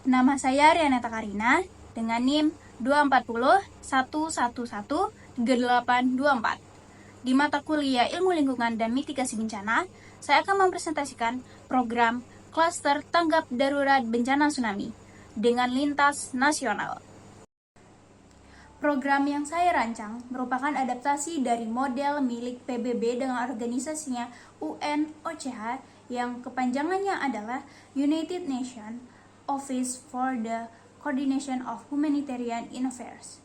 Nama saya Rianeta Karina dengan NIM 240111824. Di mata kuliah Ilmu Lingkungan dan Mitigasi Bencana, saya akan mempresentasikan program Klaster Tanggap Darurat Bencana Tsunami dengan lintas nasional. Program yang saya rancang merupakan adaptasi dari model milik PBB dengan organisasinya UNOCH yang kepanjangannya adalah United Nations Office for the Coordination of Humanitarian Affairs.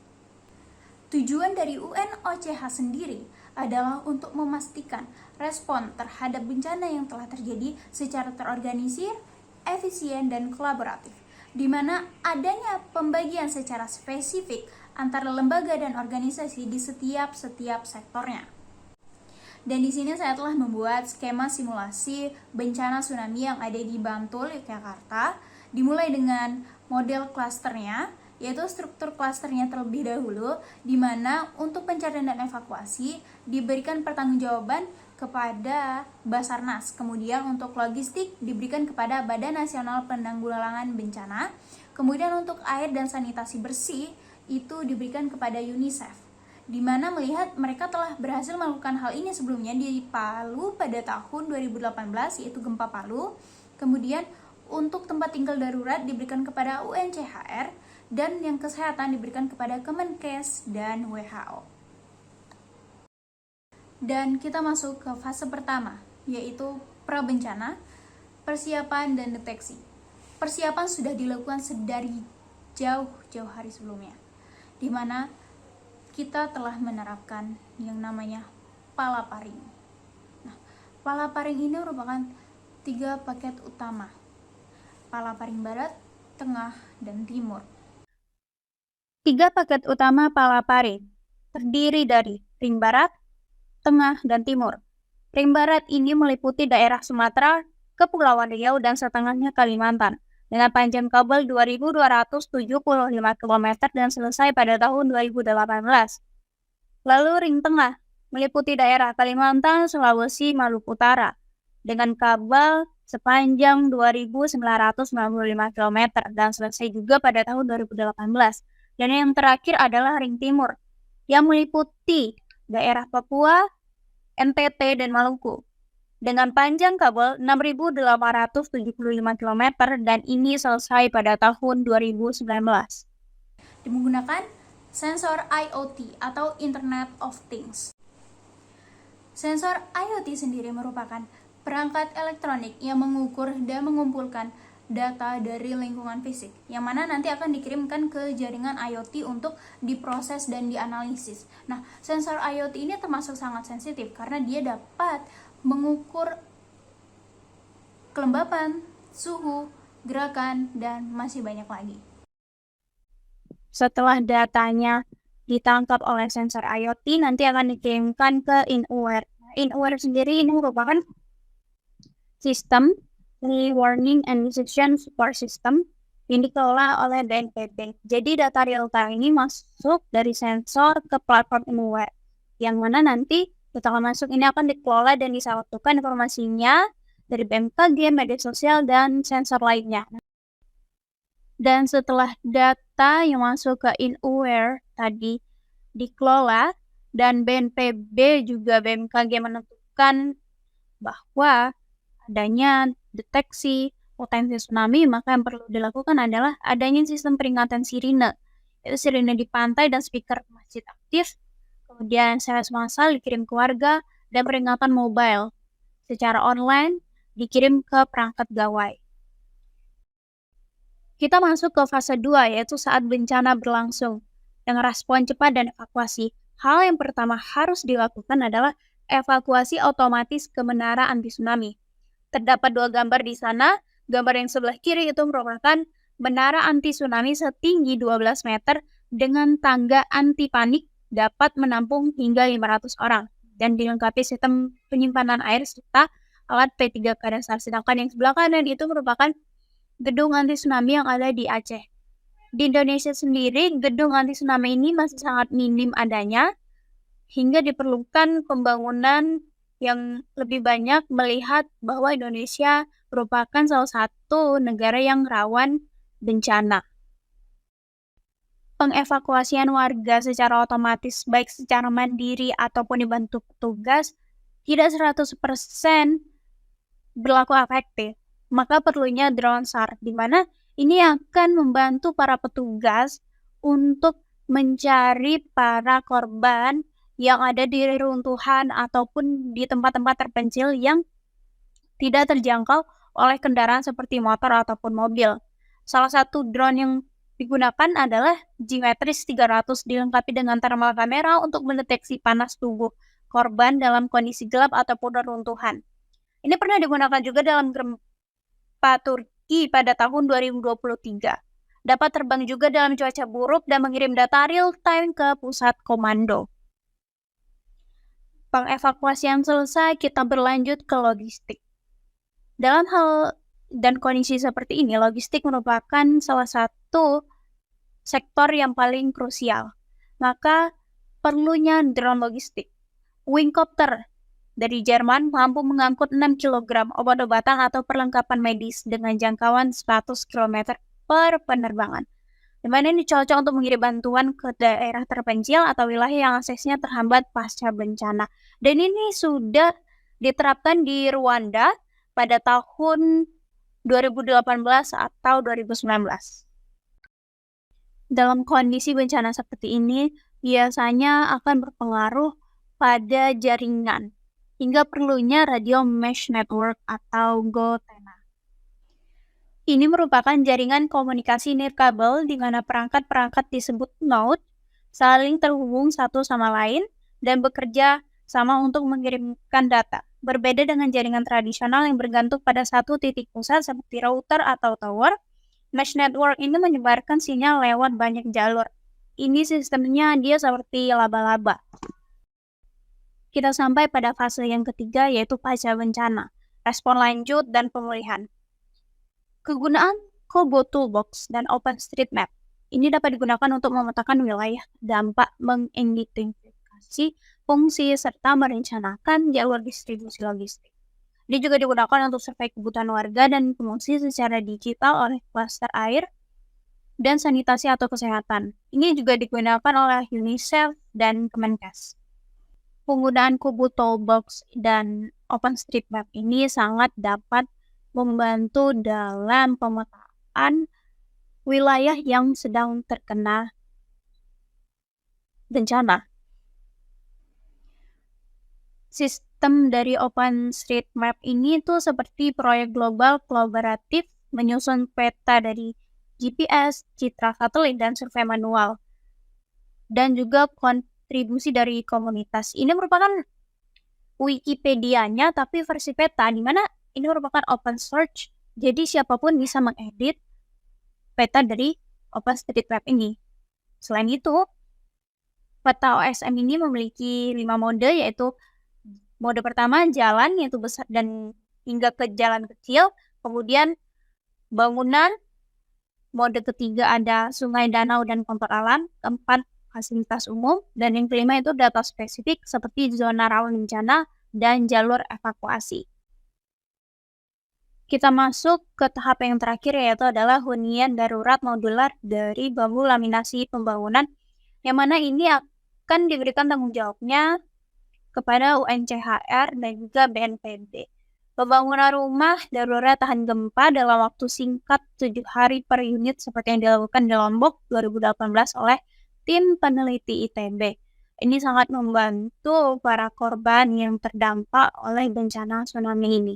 Tujuan dari UNOCH sendiri adalah untuk memastikan respon terhadap bencana yang telah terjadi secara terorganisir, efisien, dan kolaboratif, di mana adanya pembagian secara spesifik antara lembaga dan organisasi di setiap sektornya. Dan di sini saya telah membuat skema simulasi bencana tsunami yang ada di Bantul, Yogyakarta, dimulai dengan model klasternya, yaitu struktur klasternya terlebih dahulu, di mana untuk pencarian dan evakuasi diberikan pertanggungjawaban kepada Basarnas. Kemudian untuk logistik diberikan kepada Badan Nasional Penanggulangan Bencana. Kemudian untuk air dan sanitasi bersih itu diberikan kepada UNICEF, di mana melihat mereka telah berhasil melakukan hal ini sebelumnya di Palu pada tahun 2018, yaitu gempa Palu. Kemudian untuk tempat tinggal darurat diberikan kepada UNCHR, dan yang kesehatan diberikan kepada Kemenkes dan WHO. Dan kita masuk ke fase pertama, yaitu prabencana, persiapan dan deteksi. Persiapan sudah dilakukan sedari jauh-jauh hari sebelumnya, di mana kita telah menerapkan yang namanya palaparing. Nah, palaparing ini merupakan 3 paket utama: palaparing barat, tengah, dan timur. 3 paket utama palaparing terdiri dari ring barat, tengah, dan timur. Ring barat ini meliputi daerah Sumatera, Kepulauan Riau, dan setengahnya Kalimantan, dengan panjang kabel 2.275 km dan selesai pada tahun 2018. Lalu ring tengah meliputi daerah Kalimantan, Sulawesi, Maluku Utara, dengan kabel sepanjang 2.995 km dan selesai juga pada tahun 2018. Dan yang terakhir adalah ring timur, yang meliputi daerah Papua, NTT, dan Maluku, dengan panjang kabel 6.875 km dan ini selesai pada tahun 2019. Menggunakan sensor IoT atau Internet of Things. Sensor IoT sendiri merupakan perangkat elektronik yang mengukur dan mengumpulkan data dari lingkungan fisik, yang mana nanti akan dikirimkan ke jaringan IoT untuk diproses dan dianalisis. Nah, sensor IoT ini termasuk sangat sensitif karena dia dapat mengukur kelembapan, suhu, gerakan, dan masih banyak lagi. Setelah datanya ditangkap oleh sensor IoT, nanti akan dikirimkan ke InAware. InAware sendiri ini merupakan sistem Early Warning and Decision Support System yang dikelola oleh BNPB. Jadi data real-time ini masuk dari sensor ke platform InAware, yang mana nanti data masuk ini akan dikelola dan disatukan informasinya dari BMKG, media sosial, dan sensor lainnya. Dan setelah data yang masuk ke InAware tadi dikelola dan BNPB juga BMKG menentukan bahwa adanya deteksi potensi tsunami, maka yang perlu dilakukan adalah adanya sistem peringatan sirine, yaitu sirine di pantai dan speaker masjid aktif, kemudian SMS massal dikirim ke warga, dan peringatan mobile secara online dikirim ke perangkat gawai. Kita masuk ke fase 2, yaitu saat bencana berlangsung dengan respon cepat dan evakuasi. Hal yang pertama harus dilakukan adalah evakuasi otomatis ke menara anti tsunami. Terdapat 2 gambar di sana. Gambar yang sebelah kiri itu merupakan menara anti tsunami setinggi 12 meter dengan tangga anti panik dapat menampung hingga 500 orang dan dilengkapi sistem penyimpanan air serta alat P3K dasar. Sedangkan yang sebelah kanan itu merupakan gedung anti tsunami yang ada di Aceh. Di Indonesia sendiri, gedung anti tsunami ini masih sangat minim adanya hingga diperlukan pembangunan yang lebih banyak melihat bahwa Indonesia merupakan salah satu negara yang rawan bencana. Pengevakuasian warga secara otomatis baik secara mandiri ataupun dibantu petugas tidak 100% berlaku efektif. Maka perlunya drone SAR, di mana ini akan membantu para petugas untuk mencari para korban yang ada di reruntuhan ataupun di tempat-tempat terpencil yang tidak terjangkau oleh kendaraan seperti motor ataupun mobil. Salah satu drone yang digunakan adalah G-Matrix 300 dilengkapi dengan thermal kamera untuk mendeteksi panas tubuh korban dalam kondisi gelap ataupun reruntuhan. Ini pernah digunakan juga dalam gempa Turki pada tahun 2023. Dapat terbang juga dalam cuaca buruk dan mengirim data real-time ke pusat komando. Pengevakuasian selesai, kita berlanjut ke logistik. Dalam hal dan kondisi seperti ini, logistik merupakan salah satu sektor yang paling krusial. Maka perlunya drone logistik. Wingcopter dari Jerman mampu mengangkut 6 kg obat-obatan atau perlengkapan medis dengan jangkauan 100 km per penerbangan. Di mana ini cocok untuk mengirim bantuan ke daerah terpencil atau wilayah yang aksesnya terhambat pasca bencana. Dan ini sudah diterapkan di Rwanda pada tahun 2018 atau 2019. Dalam kondisi bencana seperti ini, biasanya akan berpengaruh pada jaringan, hingga perlunya radio mesh network atau GOTENA. Ini merupakan jaringan komunikasi nirkabel di mana perangkat-perangkat disebut node saling terhubung satu sama lain dan bekerja sama untuk mengirimkan data. Berbeda dengan jaringan tradisional yang bergantung pada satu titik pusat seperti router atau tower, mesh network ini menyebarkan sinyal lewat banyak jalur. Ini sistemnya dia seperti laba-laba. Kita sampai pada fase yang ketiga, yaitu pasca bencana, respon lanjut dan pemulihan. Kegunaan Kobo Toolbox dan OpenStreetMap ini dapat digunakan untuk memetakan wilayah dampak, mengidentifikasi fungsi, serta merencanakan jalur distribusi logistik. Dia juga digunakan untuk survei kebutuhan warga dan pengungsi secara digital oleh klaster air dan sanitasi atau kesehatan. Ini juga digunakan oleh UNICEF dan Kemenkes. Penggunaan Kobo Toolbox dan OpenStreetMap ini sangat dapat membantu dalam pemetaan wilayah yang sedang terkena bencana. Sistem dari OpenStreetMap ini tuh seperti proyek global kolaboratif menyusun peta dari GPS, citra satelit, dan survei manual. Dan juga kontribusi dari komunitas. Ini merupakan Wikipedia-nya tapi versi peta, di mana ini merupakan open source. Jadi siapapun bisa mengedit peta dari OpenStreetMap ini. Selain itu, peta OSM ini memiliki 5 mode, yaitu mode pertama jalan, yaitu besar dan hingga ke jalan kecil. Kemudian bangunan. Mode ketiga ada sungai, danau, dan kontur alam. Keempat, fasilitas umum. Dan yang kelima itu data spesifik seperti zona rawan bencana dan jalur evakuasi. Kita masuk ke tahap yang terakhir, yaitu adalah hunian darurat modular dari bambu laminasi pembangunan, yang mana ini akan diberikan tanggung jawabnya kepada UNCHR dan juga BNPB. Pembangunan rumah darurat tahan gempa dalam waktu singkat 7 hari per unit seperti yang dilakukan di Lombok 2018 oleh tim peneliti ITB. Ini sangat membantu para korban yang terdampak oleh bencana tsunami ini.